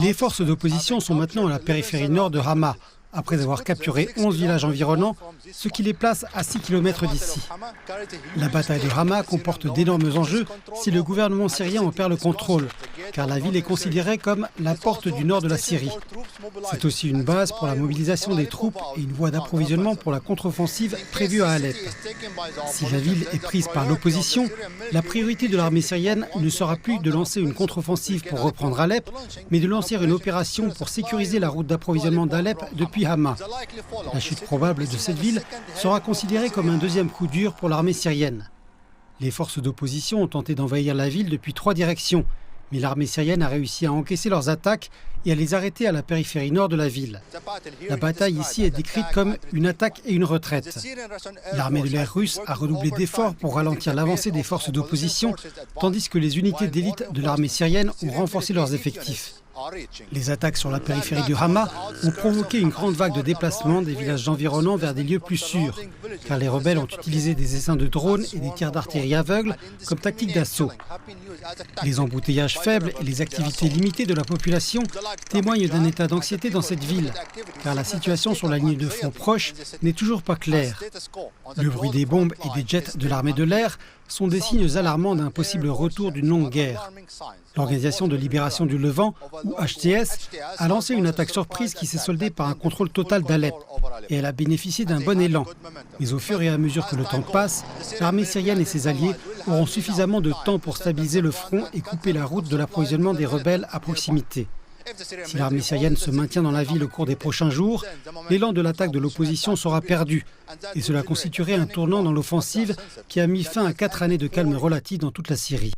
Les forces d'opposition sont maintenant à la périphérie nord de Hama, après avoir capturé 11 villages environnants, ce qui les place à 6 km d'ici. La bataille de Hama comporte d'énormes enjeux si le gouvernement syrien en perd le contrôle, car la ville est considérée comme la porte du nord de la Syrie. C'est aussi une base pour la mobilisation des troupes et une voie d'approvisionnement pour la contre-offensive prévue à Alep. Si la ville est prise par l'opposition, la priorité de l'armée syrienne ne sera plus de lancer une contre-offensive pour reprendre Alep, mais de lancer une opération pour sécuriser la route d'approvisionnement d'Alep depuis Hama. La chute probable de cette ville sera considérée comme un deuxième coup dur pour l'armée syrienne. Les forces d'opposition ont tenté d'envahir la ville depuis 3 directions, mais l'armée syrienne a réussi à encaisser leurs attaques et à les arrêter à la périphérie nord de la ville. La bataille ici est décrite comme une attaque et une retraite. L'armée de l'air russe a redoublé d'efforts pour ralentir l'avancée des forces d'opposition, tandis que les unités d'élite de l'armée syrienne ont renforcé leurs effectifs. Les attaques sur la périphérie de Hama ont provoqué une grande vague de déplacement des villages environnants vers des lieux plus sûrs, car les rebelles ont utilisé des essaims de drones et des tirs d'artillerie aveugles comme tactique d'assaut. Les embouteillages faibles et les activités limitées de la population témoignent d'un état d'anxiété dans cette ville, car la situation sur la ligne de front proche n'est toujours pas claire. Le bruit des bombes et des jets de l'armée de l'air sont des signes alarmants d'un possible retour d'une longue guerre. L'Organisation de libération du Levant, ou HTS, a lancé une attaque surprise qui s'est soldée par un contrôle total d'Alep, et elle a bénéficié d'un bon élan. Mais au fur et à mesure que le temps passe, l'armée syrienne et ses alliés auront suffisamment de temps pour stabiliser le front et couper la route de l'approvisionnement des rebelles à proximité. Si l'armée syrienne se maintient dans la ville au cours des prochains jours, l'élan de l'attaque de l'opposition sera perdu, et cela constituerait un tournant dans l'offensive qui a mis fin à 4 années de calme relatif dans toute la Syrie.